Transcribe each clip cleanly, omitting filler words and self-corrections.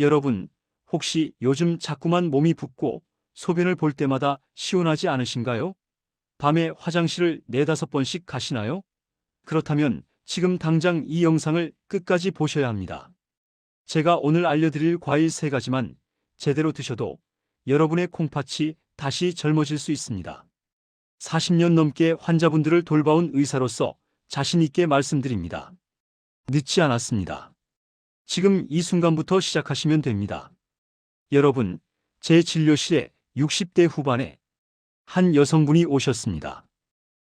여러분, 혹시 요즘 자꾸만 몸이 붓고 소변을 볼 때마다 시원하지 않으신가요? 밤에 화장실을 4~5번씩 가시나요? 그렇다면 지금 당장 이 영상을 끝까지 보셔야 합니다. 제가 오늘 알려드릴 과일 3가지만 제대로 드셔도 여러분의 콩팥이 다시 젊어질 수 있습니다. 40년 넘게 환자분들을 돌봐온 의사로서 자신 있게 말씀드립니다. 늦지 않았습니다. 지금 이 순간부터 시작하시면 됩니다. 여러분, 제 진료실에 60대 후반에 한 여성분이 오셨습니다.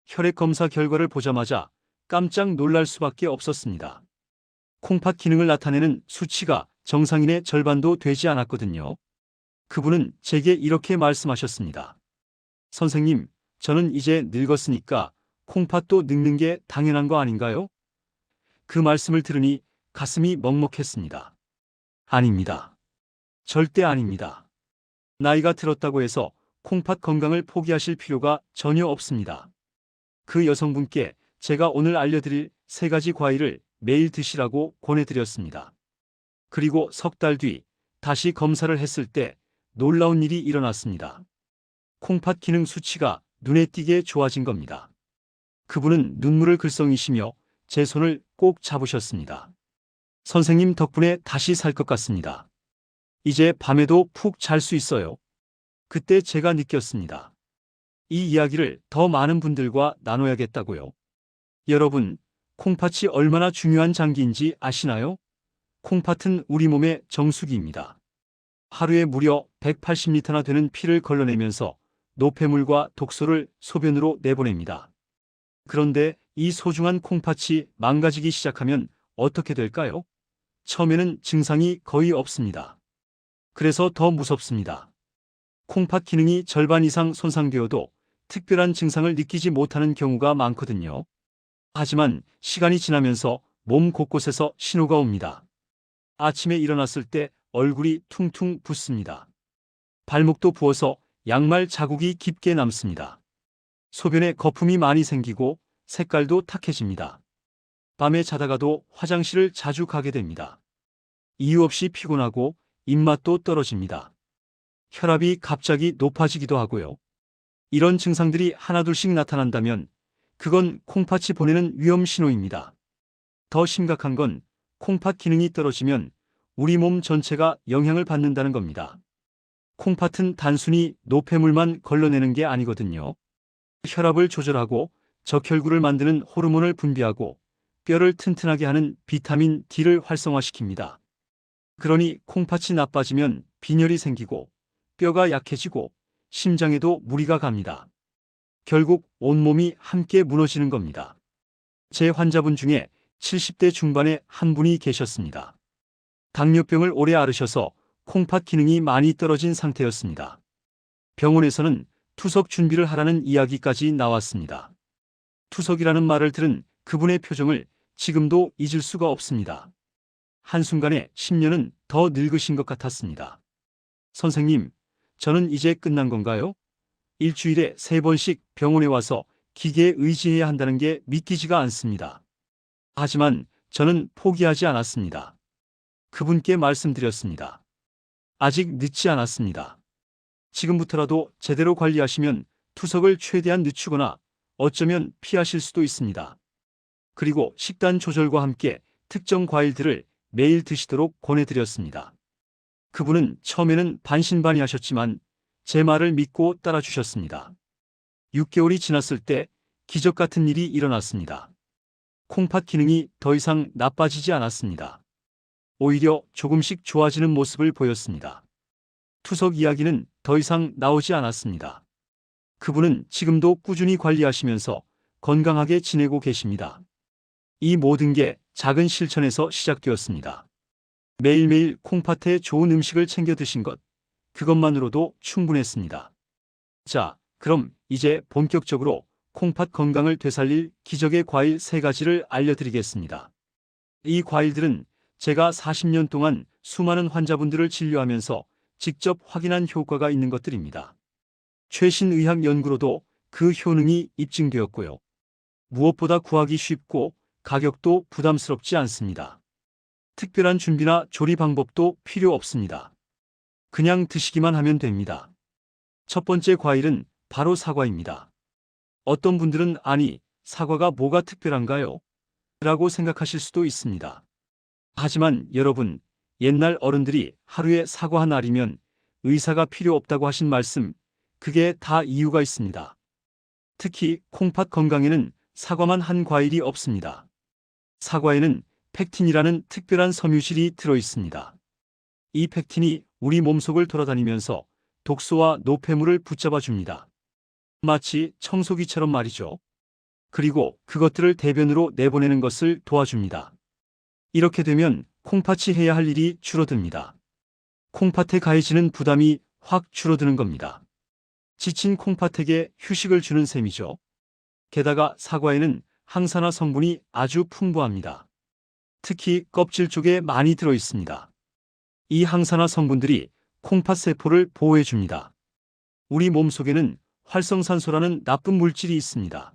혈액 검사 결과를 보자마자 깜짝 놀랄 수밖에 없었습니다. 콩팥 기능을 나타내는 수치가 정상인의 절반도 되지 않았거든요. 그분은 제게 이렇게 말씀하셨습니다. 선생님, 저는 이제 늙었으니까 콩팥도 늙는 게 당연한 거 아닌가요? 그 말씀을 들으니 가슴이 먹먹했습니다. 아닙니다. 절대 아닙니다. 나이가 들었다고 해서 콩팥 건강을 포기하실 필요가 전혀 없습니다. 그 여성분께 제가 오늘 알려드릴 3가지 과일을 매일 드시라고 권해드렸습니다. 그리고 석 달 뒤 다시 검사를 했을 때 놀라운 일이 일어났습니다. 콩팥 기능 수치가 눈에 띄게 좋아진 겁니다. 그분은 눈물을 글썽이시며 제 손을 꼭 잡으셨습니다. 선생님 덕분에 다시 살 것 같습니다. 이제 밤에도 푹 잘 수 있어요. 그때 제가 느꼈습니다. 이 이야기를 더 많은 분들과 나눠야겠다고요. 여러분, 콩팥이 얼마나 중요한 장기인지 아시나요? 콩팥은 우리 몸의 정수기입니다. 하루에 무려 180리터나 되는 피를 걸러내면서 노폐물과 독소를 소변으로 내보냅니다. 그런데 이 소중한 콩팥이 망가지기 시작하면 어떻게 될까요? 처음에는 증상이 거의 없습니다. 그래서 더 무섭습니다. 콩팥 기능이 절반 이상 손상되어도 특별한 증상을 느끼지 못하는 경우가 많거든요. 하지만 시간이 지나면서 몸 곳곳에서 신호가 옵니다. 아침에 일어났을 때 얼굴이 퉁퉁 붓습니다. 발목도 부어서 양말 자국이 깊게 남습니다. 소변에 거품이 많이 생기고 색깔도 탁해집니다. 밤에 자다가도 화장실을 자주 가게 됩니다. 이유 없이 피곤하고 입맛도 떨어집니다. 혈압이 갑자기 높아지기도 하고요. 이런 증상들이 하나둘씩 나타난다면 그건 콩팥이 보내는 위험 신호입니다. 더 심각한 건 콩팥 기능이 떨어지면 우리 몸 전체가 영향을 받는다는 겁니다. 콩팥은 단순히 노폐물만 걸러내는 게 아니거든요. 혈압을 조절하고 적혈구를 만드는 호르몬을 분비하고 뼈를 튼튼하게 하는 비타민 D를 활성화시킵니다. 그러니 콩팥이 나빠지면 빈혈이 생기고 뼈가 약해지고 심장에도 무리가 갑니다. 결국 온몸이 함께 무너지는 겁니다. 제 환자분 중에 70대 중반의 한 분이 계셨습니다. 당뇨병을 오래 앓으셔서 콩팥 기능이 많이 떨어진 상태였습니다. 병원에서는 투석 준비를 하라는 이야기까지 나왔습니다. 투석이라는 말을 들은 그분의 표정을 지금도 잊을 수가 없습니다. 한순간에 10년은 더 늙으신 것 같았습니다. 선생님, 저는 이제 끝난 건가요? 일주일에 3번씩 병원에 와서 기계에 의지해야 한다는 게 믿기지가 않습니다. 하지만 저는 포기하지 않았습니다. 그분께 말씀드렸습니다. 아직 늦지 않았습니다. 지금부터라도 제대로 관리하시면 투석을 최대한 늦추거나 어쩌면 피하실 수도 있습니다. 그리고 식단 조절과 함께 특정 과일들을 매일 드시도록 권해드렸습니다. 그분은 처음에는 반신반의하셨지만 제 말을 믿고 따라주셨습니다. 6개월이 지났을 때 기적 같은 일이 일어났습니다. 콩팥 기능이 더 이상 나빠지지 않았습니다. 오히려 조금씩 좋아지는 모습을 보였습니다. 투석 이야기는 더 이상 나오지 않았습니다. 그분은 지금도 꾸준히 관리하시면서 건강하게 지내고 계십니다. 이 모든 게 작은 실천에서 시작되었습니다. 매일매일 콩팥에 좋은 음식을 챙겨 드신 것, 그것만으로도 충분했습니다. 자, 그럼 이제 본격적으로 콩팥 건강을 되살릴 기적의 과일 3가지를 알려드리겠습니다. 이 과일들은 제가 40년 동안 수많은 환자분들을 진료하면서 직접 확인한 효과가 있는 것들입니다. 최신 의학 연구로도 그 효능이 입증되었고요. 무엇보다 구하기 쉽고 가격도 부담스럽지 않습니다. 특별한 준비나 조리 방법도 필요 없습니다. 그냥 드시기만 하면 됩니다. 첫 번째 과일은 바로 사과입니다. 어떤 분들은 아니, 사과가 뭐가 특별한가요? 라고 생각하실 수도 있습니다. 하지만 여러분, 옛날 어른들이 하루에 사과 한 알이면 의사가 필요 없다고 하신 말씀, 그게 다 이유가 있습니다. 특히 콩팥 건강에는 사과만 한 과일이 없습니다. 사과에는 펙틴이라는 특별한 섬유질이 들어 있습니다. 이 펙틴이 우리 몸속을 돌아다니면서 독소와 노폐물을 붙잡아 줍니다. 마치 청소기처럼 말이죠. 그리고 그것들을 대변으로 내보내는 것을 도와줍니다. 이렇게 되면 콩팥이 해야 할 일이 줄어듭니다. 콩팥에 가해지는 부담이 확 줄어드는 겁니다. 지친 콩팥에게 휴식을 주는 셈이죠. 게다가 사과에는 항산화 성분이 아주 풍부합니다. 특히 껍질 쪽에 많이 들어 있습니다. 이 항산화 성분들이 콩팥 세포를 보호해 줍니다. 우리 몸속에는 활성산소라는 나쁜 물질이 있습니다.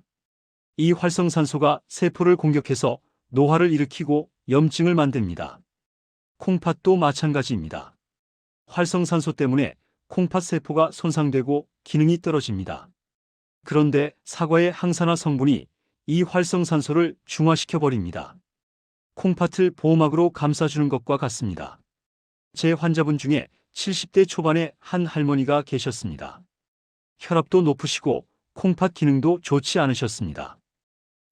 이 활성산소가 세포를 공격해서 노화를 일으키고 염증을 만듭니다. 콩팥도 마찬가지입니다. 활성산소 때문에 콩팥 세포가 손상되고 기능이 떨어집니다. 그런데 사과의 항산화 성분이 이 활성산소를 중화시켜 버립니다. 콩팥을 보호막으로 감싸주는 것과 같습니다. 제 환자분 중에 70대 초반의 한 할머니가 계셨습니다. 혈압도 높으시고 콩팥 기능도 좋지 않으셨습니다.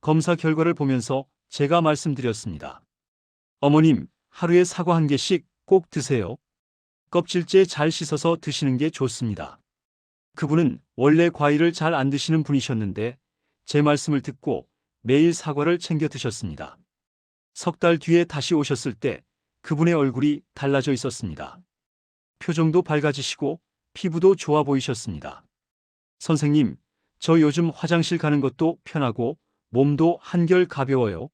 검사 결과를 보면서 제가 말씀드렸습니다. 어머님, 하루에 사과 한 개씩 꼭 드세요. 껍질째 잘 씻어서 드시는 게 좋습니다. 그분은 원래 과일을 잘 안 드시는 분이셨는데 제 말씀을 듣고 매일 사과를 챙겨 드셨습니다. 석 달 뒤에 다시 오셨을 때 그분의 얼굴이 달라져 있었습니다. 표정도 밝아지시고 피부도 좋아 보이셨습니다. 선생님, 저 요즘 화장실 가는 것도 편하고 몸도 한결 가벼워요.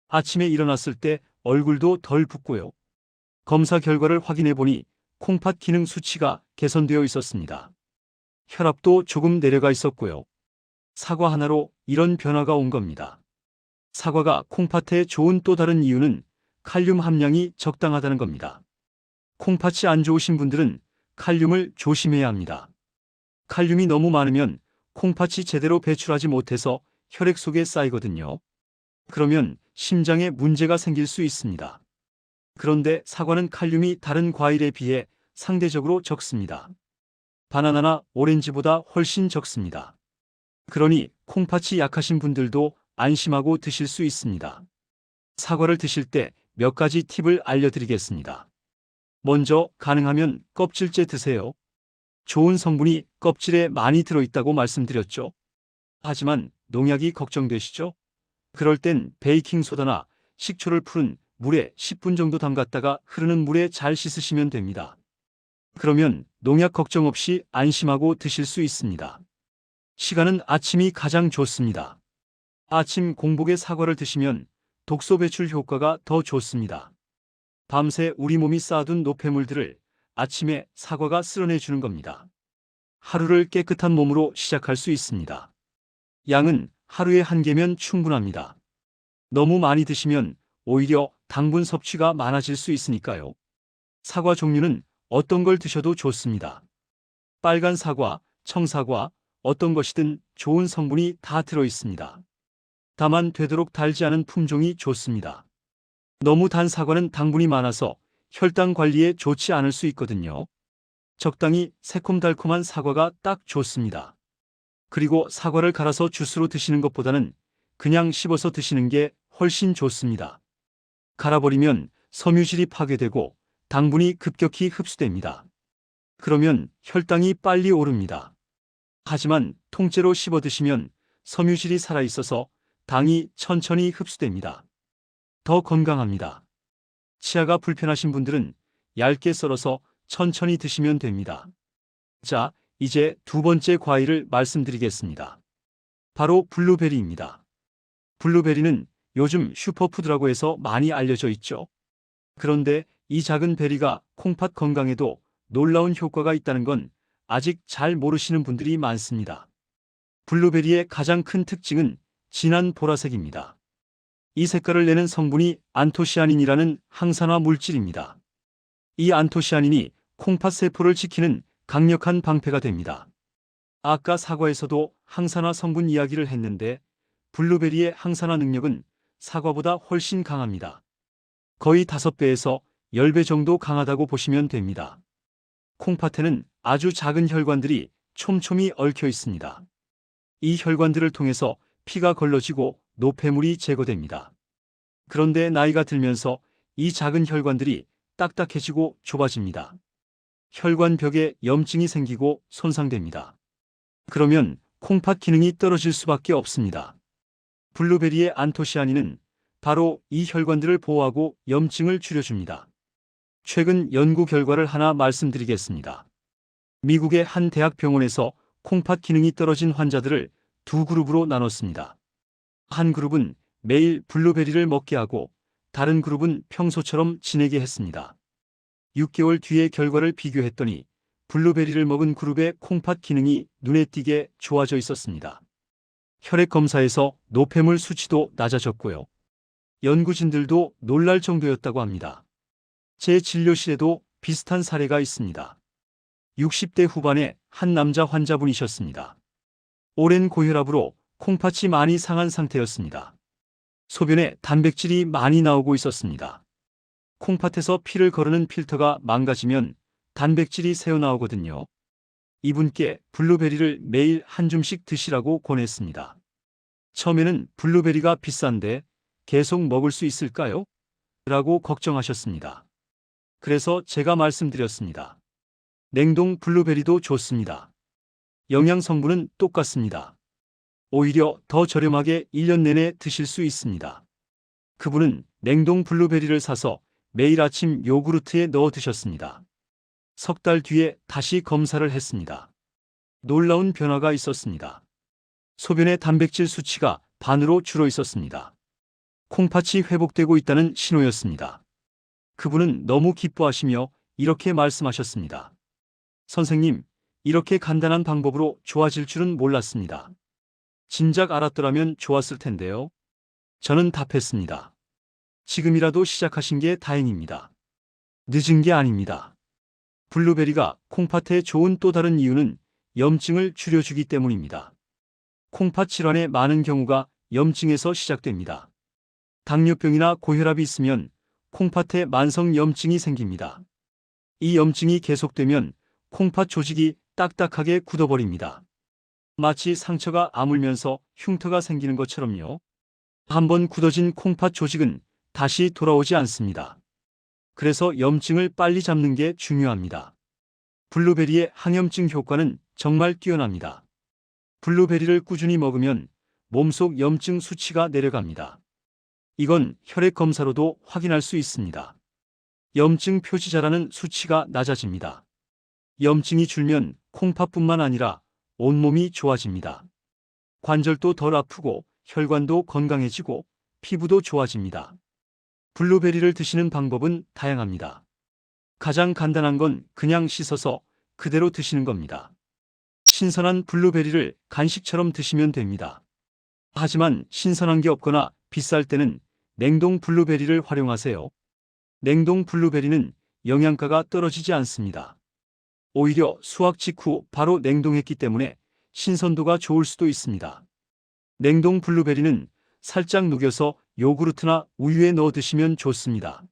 아침에 일어났을 때 얼굴도 덜 붓고요. 검사 결과를 확인해 보니 콩팥 기능 수치가 개선되어 있었습니다. 혈압도 조금 내려가 있었고요. 사과 하나로 이런 변화가 온 겁니다. 사과가 콩팥에 좋은 또 다른 이유는 칼륨 함량이 적당하다는 겁니다. 콩팥이 안 좋으신 분들은 칼륨을 조심해야 합니다. 칼륨이 너무 많으면 콩팥이 제대로 배출하지 못해서 혈액 속에 쌓이거든요. 그러면 심장에 문제가 생길 수 있습니다. 그런데 사과는 칼륨이 다른 과일에 비해 상대적으로 적습니다. 바나나나 오렌지보다 훨씬 적습니다. 그러니 콩팥이 약하신 분들도 안심하고 드실 수 있습니다. 사과를 드실 때 몇 가지 팁을 알려드리겠습니다. 먼저 가능하면 껍질째 드세요. 좋은 성분이 껍질에 많이 들어있다고 말씀드렸죠. 하지만 농약이 걱정되시죠? 그럴 땐 베이킹소다나 식초를 푸른 물에 10분 정도 담갔다가 흐르는 물에 잘 씻으시면 됩니다. 그러면 농약 걱정 없이 안심하고 드실 수 있습니다. 시간은 아침이 가장 좋습니다. 아침 공복에 사과를 드시면 독소 배출 효과가 더 좋습니다. 밤새 우리 몸이 쌓아둔 노폐물들을 아침에 사과가 쓸어내주는 겁니다. 하루를 깨끗한 몸으로 시작할 수 있습니다. 양은 하루에 한 개면 충분합니다. 너무 많이 드시면 오히려 당분 섭취가 많아질 수 있으니까요. 사과 종류는 어떤 걸 드셔도 좋습니다. 빨간 사과, 청사과, 어떤 것이든 좋은 성분이 다 들어 있습니다. 다만 되도록 달지 않은 품종이 좋습니다. 너무 단 사과는 당분이 많아서 혈당 관리에 좋지 않을 수 있거든요. 적당히 새콤달콤한 사과가 딱 좋습니다. 그리고 사과를 갈아서 주스로 드시는 것보다는 그냥 씹어서 드시는 게 훨씬 좋습니다. 갈아버리면 섬유질이 파괴되고 당분이 급격히 흡수됩니다. 그러면 혈당이 빨리 오릅니다. 하지만 통째로 씹어 드시면 섬유질이 살아있어서 당이 천천히 흡수됩니다. 더 건강합니다. 치아가 불편하신 분들은 얇게 썰어서 천천히 드시면 됩니다. 자, 이제 두 번째 과일을 말씀드리겠습니다. 바로 블루베리입니다. 블루베리는 요즘 슈퍼푸드라고 해서 많이 알려져 있죠. 그런데 이 작은 베리가 콩팥 건강에도 놀라운 효과가 있다는 건 아직 잘 모르시는 분들이 많습니다. 블루베리의 가장 큰 특징은 진한 보라색입니다. 이 색깔을 내는 성분이 안토시아닌이라는 항산화 물질입니다. 이 안토시아닌이 콩팥 세포를 지키는 강력한 방패가 됩니다. 아까 사과에서도 항산화 성분 이야기를 했는데 블루베리의 항산화 능력은 사과보다 훨씬 강합니다. 거의 5배에서 10배 정도 강하다고 보시면 됩니다. 콩팥에는 아주 작은 혈관들이 촘촘히 얽혀 있습니다. 이 혈관들을 통해서 피가 걸러지고 노폐물이 제거됩니다. 그런데 나이가 들면서 이 작은 혈관들이 딱딱해지고 좁아집니다. 혈관벽에 염증이 생기고 손상됩니다. 그러면 콩팥 기능이 떨어질 수밖에 없습니다. 블루베리의 안토시아닌은 바로 이 혈관들을 보호하고 염증을 줄여줍니다. 최근 연구 결과를 하나 말씀드리겠습니다. 미국의 한 대학병원에서 콩팥 기능이 떨어진 환자들을 두 그룹으로 나눴습니다. 한 그룹은 매일 블루베리를 먹게 하고 다른 그룹은 평소처럼 지내게 했습니다. 6개월 뒤의 결과를 비교했더니 블루베리를 먹은 그룹의 콩팥 기능이 눈에 띄게 좋아져 있었습니다. 혈액 검사에서 노폐물 수치도 낮아졌고요. 연구진들도 놀랄 정도였다고 합니다. 제 진료실에도 비슷한 사례가 있습니다. 60대 후반의 한 남자 환자분이셨습니다. 오랜 고혈압으로 콩팥이 많이 상한 상태였습니다. 소변에 단백질이 많이 나오고 있었습니다. 콩팥에서 피를 거르는 필터가 망가지면 단백질이 새어나오거든요. 이분께 블루베리를 매일 한 줌씩 드시라고 권했습니다. 처음에는 블루베리가 비싼데 계속 먹을 수 있을까요? 라고 걱정하셨습니다. 그래서 제가 말씀드렸습니다. 냉동 블루베리도 좋습니다. 영양 성분은 똑같습니다. 오히려 더 저렴하게 1년 내내 드실 수 있습니다. 그분은 냉동 블루베리를 사서 매일 아침 요구르트에 넣어 드셨습니다. 석 달 뒤에 다시 검사를 했습니다. 놀라운 변화가 있었습니다. 소변의 단백질 수치가 반으로 줄어 있었습니다. 콩팥이 회복되고 있다는 신호였습니다. 그분은 너무 기뻐하시며 이렇게 말씀하셨습니다. 선생님, 이렇게 간단한 방법으로 좋아질 줄은 몰랐습니다. 진작 알았더라면 좋았을 텐데요. 저는 답했습니다. 지금이라도 시작하신 게 다행입니다. 늦은 게 아닙니다. 블루베리가 콩팥에 좋은 또 다른 이유는 염증을 줄여주기 때문입니다. 콩팥 질환의 많은 경우가 염증에서 시작됩니다. 당뇨병이나 고혈압이 있으면 콩팥에 만성 염증이 생깁니다. 이 염증이 계속되면 콩팥 조직이 딱딱하게 굳어버립니다. 마치 상처가 아물면서 흉터가 생기는 것처럼요. 한번 굳어진 콩팥 조직은 다시 돌아오지 않습니다. 그래서 염증을 빨리 잡는 게 중요합니다. 블루베리의 항염증 효과는 정말 뛰어납니다. 블루베리를 꾸준히 먹으면 몸속 염증 수치가 내려갑니다. 이건 혈액 검사로도 확인할 수 있습니다. 염증 표시자라는 수치가 낮아집니다. 염증이 줄면 콩팥뿐만 아니라 온몸이 좋아집니다. 관절도 덜 아프고 혈관도 건강해지고 피부도 좋아집니다. 블루베리를 드시는 방법은 다양합니다. 가장 간단한 건 그냥 씻어서 그대로 드시는 겁니다. 신선한 블루베리를 간식처럼 드시면 됩니다. 하지만 신선한 게 없거나 비쌀 때는 냉동 블루베리를 활용하세요. 냉동 블루베리는 영양가가 떨어지지 않습니다. 오히려 수확 직후 바로 냉동했기 때문에 신선도가 좋을 수도 있습니다. 냉동 블루베리는 살짝 녹여서 요구르트나 우유에 넣어 드시면 좋습니다.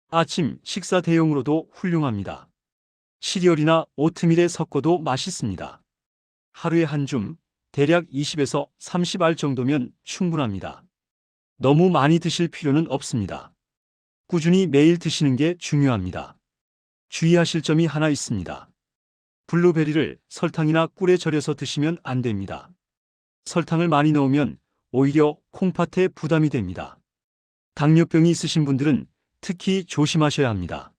아침 식사 대용으로도 훌륭합니다. 시리얼이나 오트밀에 섞어도 맛있습니다. 하루에 한 줌, 대략 20에서 30알 정도면 충분합니다. 너무 많이 드실 필요는 없습니다. 꾸준히 매일 드시는 게 중요합니다. 주의하실 점이 하나 있습니다. 블루베리를 설탕이나 꿀에 절여서 드시면 안 됩니다. 설탕을 많이 넣으면 오히려 콩팥에 부담이 됩니다. 당뇨병이 있으신 분들은 특히 조심하셔야 합니다.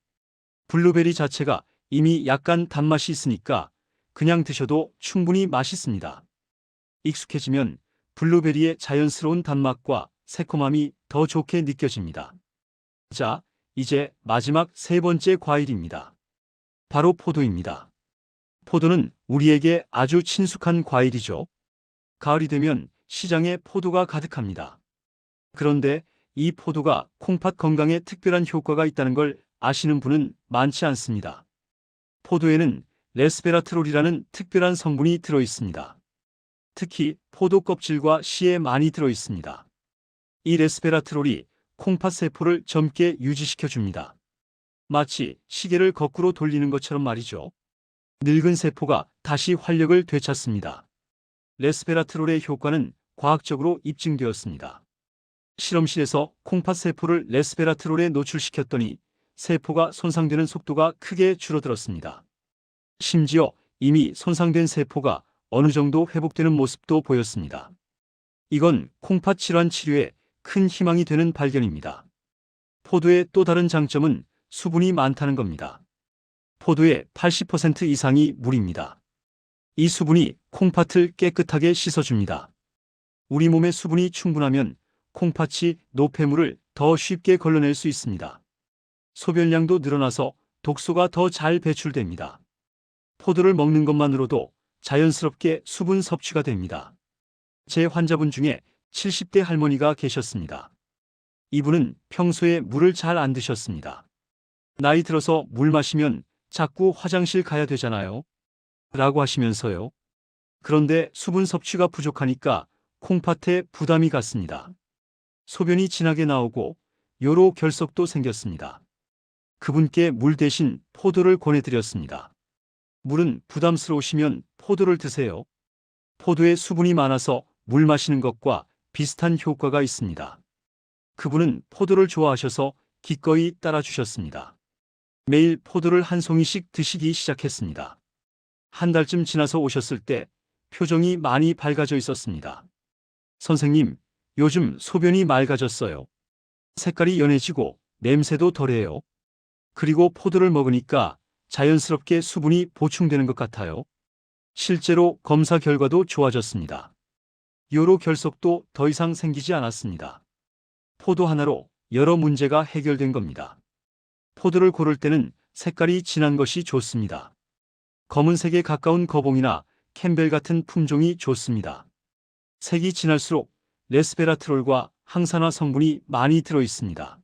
블루베리 자체가 이미 약간 단맛이 있으니까 그냥 드셔도 충분히 맛있습니다. 익숙해지면 블루베리의 자연스러운 단맛과 새콤함이 더 좋게 느껴집니다. 자, 이제 마지막 세 번째 과일입니다. 바로 포도입니다. 포도는 우리에게 아주 친숙한 과일이죠. 가을이 되면 시장에 포도가 가득합니다. 그런데 이 포도가 콩팥 건강에 특별한 효과가 있다는 걸 아시는 분은 많지 않습니다. 포도에는 레스베라트롤이라는 특별한 성분이 들어 있습니다. 특히 포도 껍질과 씨에 많이 들어 있습니다. 이 레스베라트롤이 콩팥 세포를 젊게 유지시켜 줍니다. 마치 시계를 거꾸로 돌리는 것처럼 말이죠. 늙은 세포가 다시 활력을 되찾습니다. 레스베라트롤의 효과는 과학적으로 입증되었습니다. 실험실에서 콩팥 세포를 레스베라트롤에 노출시켰더니 세포가 손상되는 속도가 크게 줄어들었습니다. 심지어 이미 손상된 세포가 어느 정도 회복되는 모습도 보였습니다. 이건 콩팥 질환 치료에 큰 희망이 되는 발견입니다. 포도의 또 다른 장점은 수분이 많다는 겁니다. 포도의 80% 이상이 물입니다. 이 수분이 콩팥을 깨끗하게 씻어줍니다. 우리 몸의 수분이 충분하면 콩팥이 노폐물을 더 쉽게 걸러낼 수 있습니다. 소변량도 늘어나서 독소가 더 잘 배출됩니다. 포도를 먹는 것만으로도 자연스럽게 수분 섭취가 됩니다. 제 환자분 중에 70대 할머니가 계셨습니다. 이분은 평소에 물을 잘 안 드셨습니다. 나이 들어서 물 마시면 자꾸 화장실 가야 되잖아요. 라고 하시면서요. 그런데 수분 섭취가 부족하니까 콩팥에 부담이 갔습니다. 소변이 진하게 나오고 요로 결석도 생겼습니다. 그분께 물 대신 포도를 권해드렸습니다. 물은 부담스러우시면 포도를 드세요. 포도에 수분이 많아서 물 마시는 것과 비슷한 효과가 있습니다. 그분은 포도를 좋아하셔서 기꺼이 따라주셨습니다. 매일 포도를 한 송이씩 드시기 시작했습니다. 한 달쯤 지나서 오셨을 때 표정이 많이 밝아져 있었습니다. 선생님, 요즘 소변이 맑아졌어요. 색깔이 연해지고 냄새도 덜해요. 그리고 포도를 먹으니까 자연스럽게 수분이 보충되는 것 같아요. 실제로 검사 결과도 좋아졌습니다. 요로 결석도 더 이상 생기지 않았습니다. 포도 하나로 여러 문제가 해결된 겁니다. 포도를 고를 때는 색깔이 진한 것이 좋습니다. 검은색에 가까운 거봉이나 캠벨 같은 품종이 좋습니다. 색이 진할수록 레스베라트롤과 항산화 성분이 많이 들어 있습니다.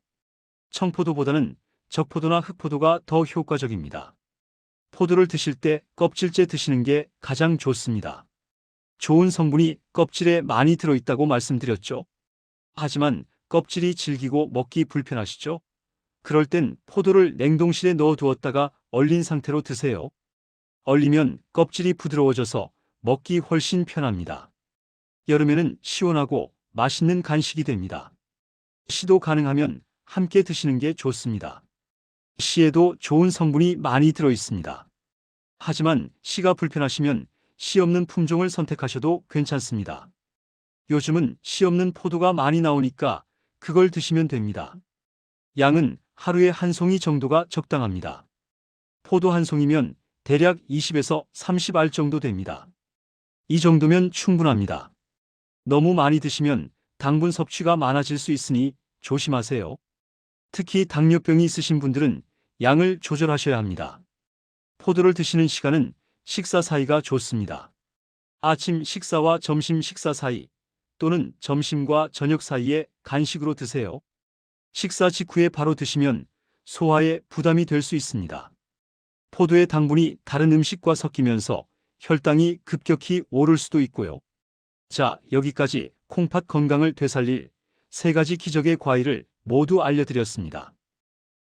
청포도보다는 적포도나 흑포도가 더 효과적입니다. 포도를 드실 때 껍질째 드시는 게 가장 좋습니다. 좋은 성분이 껍질에 많이 들어 있다고 말씀드렸죠. 하지만 껍질이 질기고 먹기 불편하시죠? 그럴 땐 포도를 냉동실에 넣어 두었다가 얼린 상태로 드세요. 얼리면 껍질이 부드러워져서 먹기 훨씬 편합니다. 여름에는 시원하고 맛있는 간식이 됩니다. 씨도 가능하면 함께 드시는 게 좋습니다. 씨에도 좋은 성분이 많이 들어 있습니다. 하지만 씨가 불편하시면 씨 없는 품종을 선택하셔도 괜찮습니다. 요즘은 씨 없는 포도가 많이 나오니까 그걸 드시면 됩니다. 양은 하루에 한 송이 정도가 적당합니다. 포도 한 송이면 대략 20에서 30알 정도 됩니다. 이 정도면 충분합니다. 너무 많이 드시면 당분 섭취가 많아질 수 있으니 조심하세요. 특히 당뇨병이 있으신 분들은 양을 조절하셔야 합니다. 포도를 드시는 시간은 식사 사이가 좋습니다. 아침 식사와 점심 식사 사이 또는 점심과 저녁 사이에 간식으로 드세요. 식사 직후에 바로 드시면 소화에 부담이 될 수 있습니다. 포도의 당분이 다른 음식과 섞이면서 혈당이 급격히 오를 수도 있고요. 자, 여기까지 콩팥 건강을 되살릴 3가지 기적의 과일을 모두 알려드렸습니다.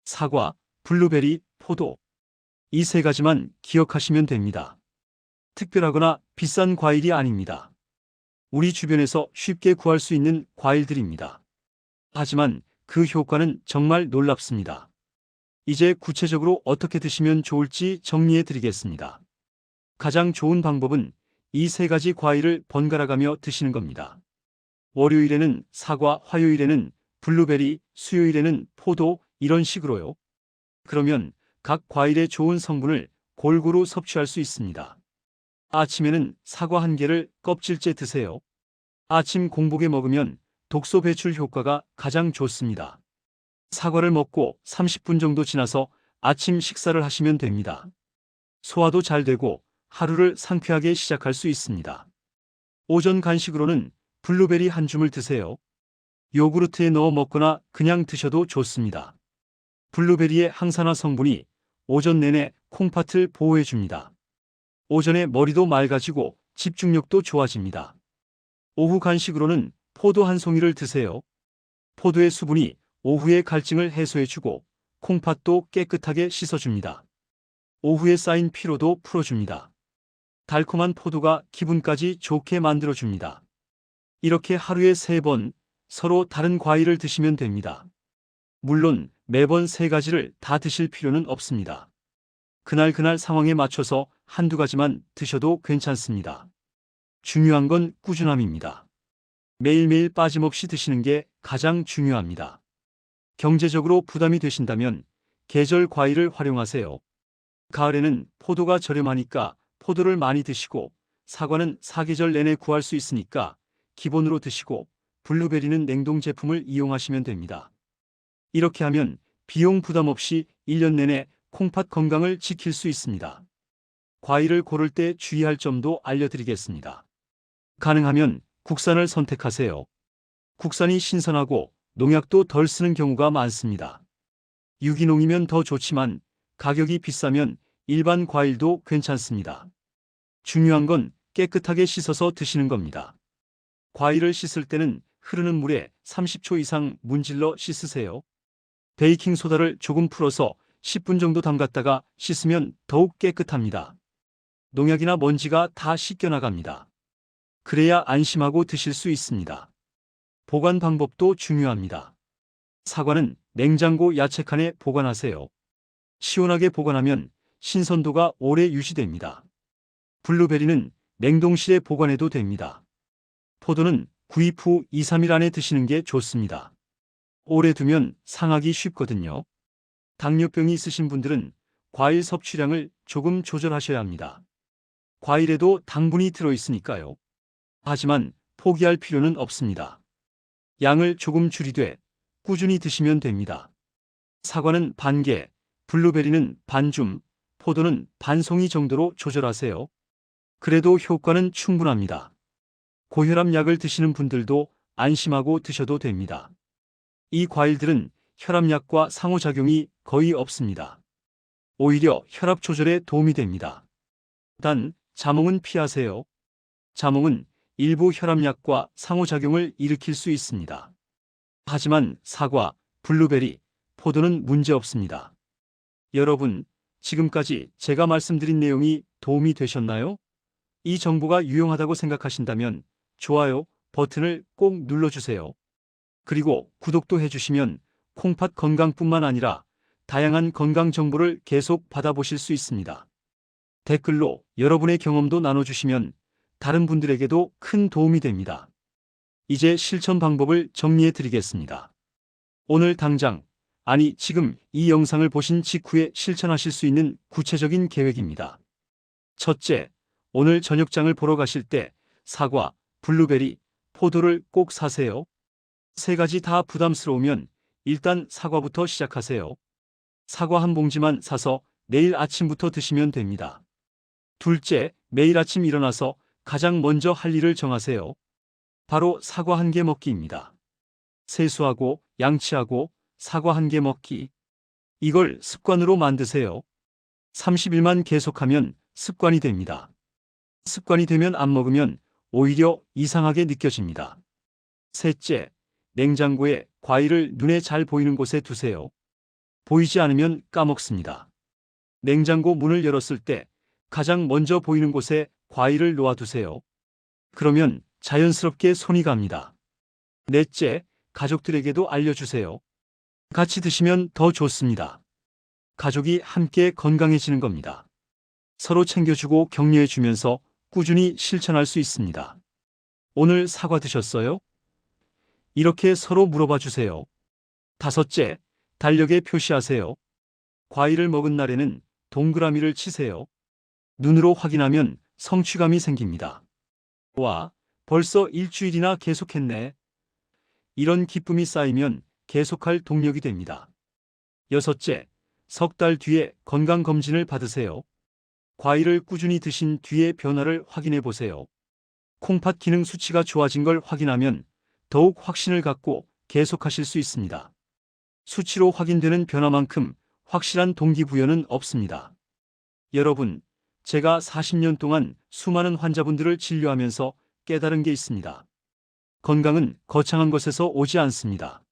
사과, 블루베리, 포도. 이 3가지만 기억하시면 됩니다. 특별하거나 비싼 과일이 아닙니다. 우리 주변에서 쉽게 구할 수 있는 과일들입니다. 하지만 그 효과는 정말 놀랍습니다. 이제 구체적으로 어떻게 드시면 좋을지 정리해 드리겠습니다. 가장 좋은 방법은 이 3가지 과일을 번갈아가며 드시는 겁니다. 월요일에는 사과, 화요일에는 블루베리, 수요일에는 포도, 이런 식으로요. 그러면 각 과일의 좋은 성분을 골고루 섭취할 수 있습니다. 아침에는 사과 1개를 껍질째 드세요. 아침 공복에 먹으면 독소 배출 효과가 가장 좋습니다. 사과를 먹고 30분 정도 지나서 아침 식사를 하시면 됩니다. 소화도 잘 되고 하루를 상쾌하게 시작할 수 있습니다. 오전 간식으로는 블루베리 한 줌을 드세요. 요구르트에 넣어 먹거나 그냥 드셔도 좋습니다. 블루베리의 항산화 성분이 오전 내내 콩팥을 보호해줍니다. 오전에 머리도 맑아지고 집중력도 좋아집니다. 오후 간식으로는 포도 한 송이를 드세요. 포도의 수분이 오후의 갈증을 해소해주고 콩팥도 깨끗하게 씻어줍니다. 오후에 쌓인 피로도 풀어줍니다. 달콤한 포도가 기분까지 좋게 만들어줍니다. 이렇게 하루에 3번 서로 다른 과일을 드시면 됩니다. 물론 매번 3가지를 다 드실 필요는 없습니다. 그날 상황에 맞춰서 한두 가지만 드셔도 괜찮습니다. 중요한 건 꾸준함입니다. 매일매일 빠짐없이 드시는 게 가장 중요합니다. 경제적으로 부담이 되신다면 계절 과일을 활용하세요. 가을에는 포도가 저렴하니까 포도를 많이 드시고, 사과는 사계절 내내 구할 수 있으니까 기본으로 드시고, 블루베리는 냉동 제품을 이용하시면 됩니다. 이렇게 하면 비용 부담 없이 1년 내내 콩팥 건강을 지킬 수 있습니다. 과일을 고를 때 주의할 점도 알려드리겠습니다. 가능하면 국산을 선택하세요. 국산이 신선하고 농약도 덜 쓰는 경우가 많습니다. 유기농이면 더 좋지만 가격이 비싸면 일반 과일도 괜찮습니다. 중요한 건 깨끗하게 씻어서 드시는 겁니다. 과일을 씻을 때는 흐르는 물에 30초 이상 문질러 씻으세요. 베이킹소다를 조금 풀어서 10분 정도 담갔다가 씻으면 더욱 깨끗합니다. 농약이나 먼지가 다 씻겨나갑니다. 그래야 안심하고 드실 수 있습니다. 보관 방법도 중요합니다. 사과는 냉장고 야채칸에 보관하세요. 시원하게 보관하면 신선도가 오래 유지됩니다. 블루베리는 냉동실에 보관해도 됩니다. 포도는 구입 후 2-3일 안에 드시는 게 좋습니다. 오래 두면 상하기 쉽거든요. 당뇨병이 있으신 분들은 과일 섭취량을 조금 조절하셔야 합니다. 과일에도 당분이 들어있으니까요. 하지만 포기할 필요는 없습니다. 양을 조금 줄이되 꾸준히 드시면 됩니다. 사과는 반 개, 블루베리는 반줌, 포도는 반 송이 정도로 조절하세요. 그래도 효과는 충분합니다. 고혈압 약을 드시는 분들도 안심하고 드셔도 됩니다. 이 과일들은 혈압약과 상호작용이 거의 없습니다. 오히려 혈압 조절에 도움이 됩니다. 단, 자몽은 피하세요. 자몽은 일부 혈압약과 상호작용을 일으킬 수 있습니다. 하지만 사과, 블루베리, 포도는 문제없습니다. 여러분, 지금까지 제가 말씀드린 내용이 도움이 되셨나요? 이 정보가 유용하다고 생각하신다면 좋아요 버튼을 꼭 눌러주세요. 그리고 구독도 해주시면 콩팥 건강뿐만 아니라 다양한 건강 정보를 계속 받아보실 수 있습니다. 댓글로 여러분의 경험도 나눠주시면 다른 분들에게도 큰 도움이 됩니다. 이제 실천 방법을 정리해 드리겠습니다. 오늘 당장, 아니 지금 이 영상을 보신 직후에 실천하실 수 있는 구체적인 계획입니다. 첫째, 오늘 저녁장을 보러 가실 때 사과, 블루베리, 포도를 꼭 사세요. 3가지 다 부담스러우면 일단 사과부터 시작하세요. 사과 한 봉지만 사서 내일 아침부터 드시면 됩니다. 둘째, 매일 아침 일어나서 가장 먼저 할 일을 정하세요. 바로 사과 1개 먹기입니다. 세수하고 양치하고 사과 1개 먹기. 이걸 습관으로 만드세요. 30일만 계속하면 습관이 됩니다. 습관이 되면 안 먹으면 오히려 이상하게 느껴집니다. 셋째, 냉장고에 과일을 눈에 잘 보이는 곳에 두세요. 보이지 않으면 까먹습니다. 냉장고 문을 열었을 때 가장 먼저 보이는 곳에 과일을 놓아두세요. 그러면 자연스럽게 손이 갑니다. 넷째, 가족들에게도 알려주세요. 같이 드시면 더 좋습니다. 가족이 함께 건강해지는 겁니다. 서로 챙겨주고 격려해주면서 꾸준히 실천할 수 있습니다. 오늘 사과 드셨어요? 이렇게 서로 물어봐 주세요. 다섯째, 달력에 표시하세요. 과일을 먹은 날에는 동그라미를 치세요. 눈으로 확인하면 성취감이 생깁니다. 와, 벌써 일주일이나 계속했네. 이런 기쁨이 쌓이면 계속할 동력이 됩니다. 여섯째, 석 달 뒤에 건강검진을 받으세요. 과일을 꾸준히 드신 뒤의 변화를 확인해 보세요. 콩팥 기능 수치가 좋아진 걸 확인하면 더욱 확신을 갖고 계속하실 수 있습니다. 수치로 확인되는 변화만큼 확실한 동기부여는 없습니다. 여러분, 제가 40년 동안 수많은 환자분들을 진료하면서 깨달은 게 있습니다. 건강은 거창한 것에서 오지 않습니다.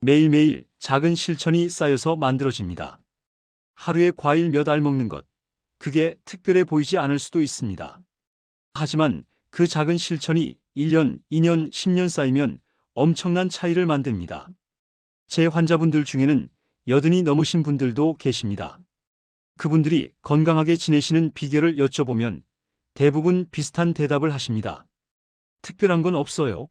매일매일 작은 실천이 쌓여서 만들어집니다. 하루에 과일 몇 알 먹는 것, 그게 특별해 보이지 않을 수도 있습니다. 하지만 그 작은 실천이 1년, 2년, 10년 쌓이면 엄청난 차이를 만듭니다. 제 환자분들 중에는 80이 넘으신 분들도 계십니다. 그분들이 건강하게 지내시는 비결을 여쭤보면 대부분 비슷한 대답을 하십니다. 특별한 건 없어요.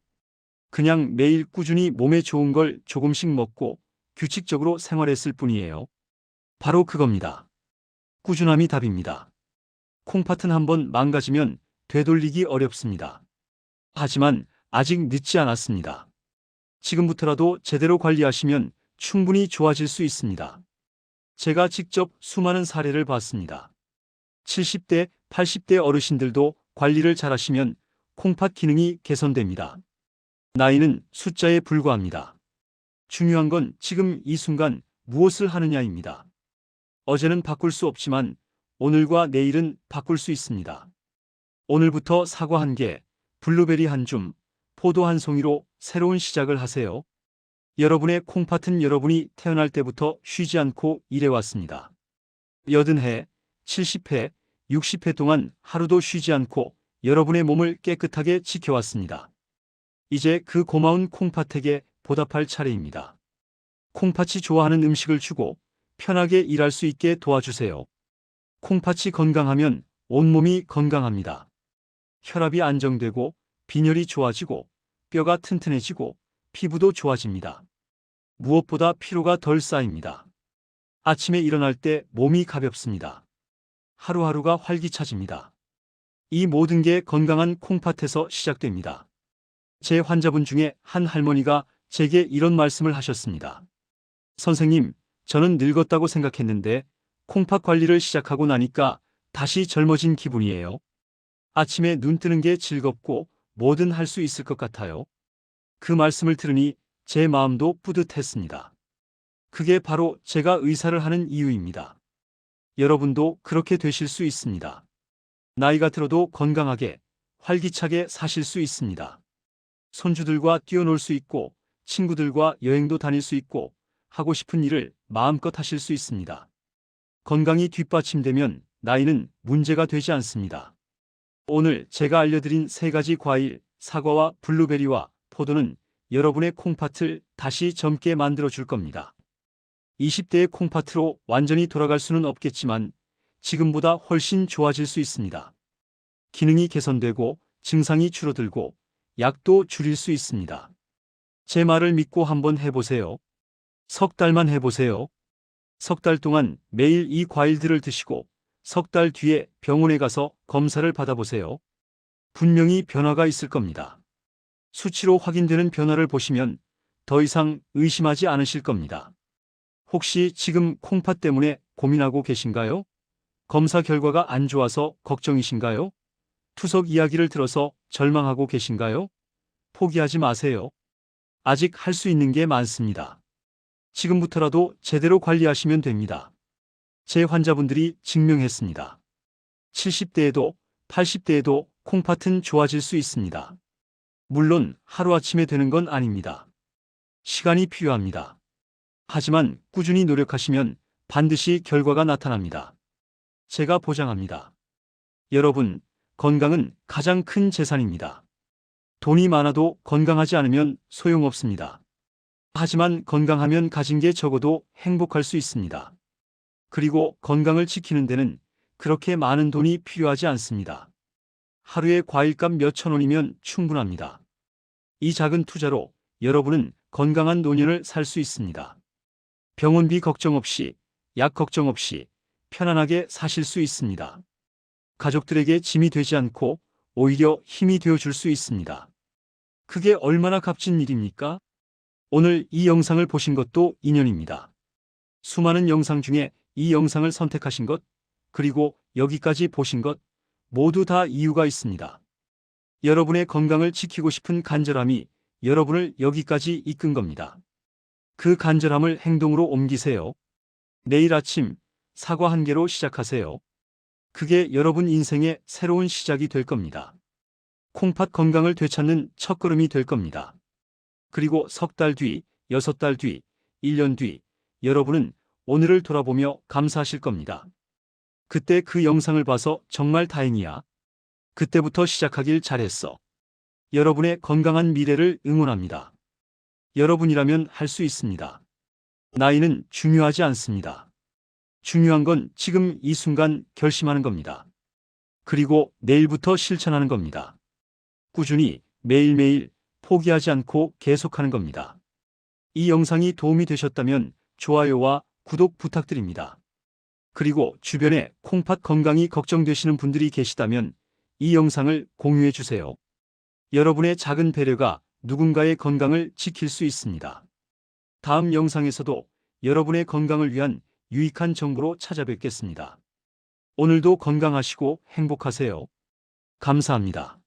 그냥 매일 꾸준히 몸에 좋은 걸 조금씩 먹고 규칙적으로 생활했을 뿐이에요. 바로 그겁니다. 꾸준함이 답입니다. 콩팥은 한번 망가지면 되돌리기 어렵습니다. 하지만 아직 늦지 않았습니다. 지금부터라도 제대로 관리하시면 충분히 좋아질 수 있습니다. 제가 직접 수많은 사례를 봤습니다. 70대, 80대 어르신들도 관리를 잘하시면 콩팥 기능이 개선됩니다. 나이는 숫자에 불과합니다. 중요한 건 지금 이 순간 무엇을 하느냐입니다. 어제는 바꿀 수 없지만 오늘과 내일은 바꿀 수 있습니다. 오늘부터 사과 한 개, 블루베리 한 줌, 포도 한 송이로 새로운 시작을 하세요. 여러분의 콩팥은 여러분이 태어날 때부터 쉬지 않고 일해왔습니다. 80해, 70해, 60해 동안 하루도 쉬지 않고 여러분의 몸을 깨끗하게 지켜왔습니다. 이제 그 고마운 콩팥에게 보답할 차례입니다. 콩팥이 좋아하는 음식을 주고 편하게 일할 수 있게 도와주세요. 콩팥이 건강하면 온몸이 건강합니다. 혈압이 안정되고 빈혈이 좋아지고 뼈가 튼튼해지고 피부도 좋아집니다. 무엇보다 피로가 덜 쌓입니다. 아침에 일어날 때 몸이 가볍습니다. 하루하루가 활기차집니다. 이 모든 게 건강한 콩팥에서 시작됩니다. 제 환자분 중에 한 할머니가 제게 이런 말씀을 하셨습니다. 선생님, 저는 늙었다고 생각했는데 콩팥 관리를 시작하고 나니까 다시 젊어진 기분이에요. 아침에 눈 뜨는 게 즐겁고 뭐든 할 수 있을 것 같아요. 그 말씀을 들으니 제 마음도 뿌듯했습니다. 그게 바로 제가 의사를 하는 이유입니다. 여러분도 그렇게 되실 수 있습니다. 나이가 들어도 건강하게, 활기차게 사실 수 있습니다. 손주들과 뛰어놀 수 있고, 친구들과 여행도 다닐 수 있고, 하고 싶은 일을 마음껏 하실 수 있습니다. 건강이 뒷받침되면 나이는 문제가 되지 않습니다. 오늘 제가 알려드린 3가지 과일, 사과와 블루베리와 포도는 여러분의 콩팥을 다시 젊게 만들어 줄 겁니다. 20대의 콩팥으로 완전히 돌아갈 수는 없겠지만 지금보다 훨씬 좋아질 수 있습니다. 기능이 개선되고 증상이 줄어들고 약도 줄일 수 있습니다. 제 말을 믿고 한번 해보세요. 석 달만 해보세요. 석 달 동안 매일 이 과일들을 드시고 석 달 뒤에 병원에 가서 검사를 받아보세요. 분명히 변화가 있을 겁니다. 수치로 확인되는 변화를 보시면 더 이상 의심하지 않으실 겁니다. 혹시 지금 콩팥 때문에 고민하고 계신가요? 검사 결과가 안 좋아서 걱정이신가요? 투석 이야기를 들어서 절망하고 계신가요? 포기하지 마세요. 아직 할 수 있는 게 많습니다. 지금부터라도 제대로 관리하시면 됩니다. 제 환자분들이 증명했습니다. 70대에도 80대에도 콩팥은 좋아질 수 있습니다. 물론 하루아침에 되는 건 아닙니다. 시간이 필요합니다. 하지만 꾸준히 노력하시면 반드시 결과가 나타납니다. 제가 보장합니다. 여러분, 건강은 가장 큰 재산입니다. 돈이 많아도 건강하지 않으면 소용없습니다. 하지만 건강하면 가진 게 적어도 행복할 수 있습니다. 그리고 건강을 지키는 데는 그렇게 많은 돈이 필요하지 않습니다. 하루에 과일값 몇천 원이면 충분합니다. 이 작은 투자로 여러분은 건강한 노년을 살 수 있습니다. 병원비 걱정 없이, 약 걱정 없이 편안하게 사실 수 있습니다. 가족들에게 짐이 되지 않고 오히려 힘이 되어줄 수 있습니다. 그게 얼마나 값진 일입니까? 오늘 이 영상을 보신 것도 인연입니다. 수많은 영상 중에 이 영상을 선택하신 것, 그리고 여기까지 보신 것, 모두 다 이유가 있습니다. 여러분의 건강을 지키고 싶은 간절함이 여러분을 여기까지 이끈 겁니다. 그 간절함을 행동으로 옮기세요. 내일 아침 사과 한 개로 시작하세요. 그게 여러분 인생의 새로운 시작이 될 겁니다. 콩팥 건강을 되찾는 첫걸음이 될 겁니다. 그리고 석 달 뒤, 6달 뒤, 1년 뒤, 여러분은 오늘을 돌아보며 감사하실 겁니다. 그때 그 영상을 봐서 정말 다행이야. 그때부터 시작하길 잘했어. 여러분의 건강한 미래를 응원합니다. 여러분이라면 할 수 있습니다. 나이는 중요하지 않습니다. 중요한 건 지금 이 순간 결심하는 겁니다. 그리고 내일부터 실천하는 겁니다. 꾸준히 매일매일 포기하지 않고 계속하는 겁니다. 이 영상이 도움이 되셨다면 좋아요와 구독 부탁드립니다. 그리고 주변에 콩팥 건강이 걱정되시는 분들이 계시다면 이 영상을 공유해 주세요. 여러분의 작은 배려가 누군가의 건강을 지킬 수 있습니다. 다음 영상에서도 여러분의 건강을 위한 유익한 정보로 찾아뵙겠습니다. 오늘도 건강하시고 행복하세요. 감사합니다.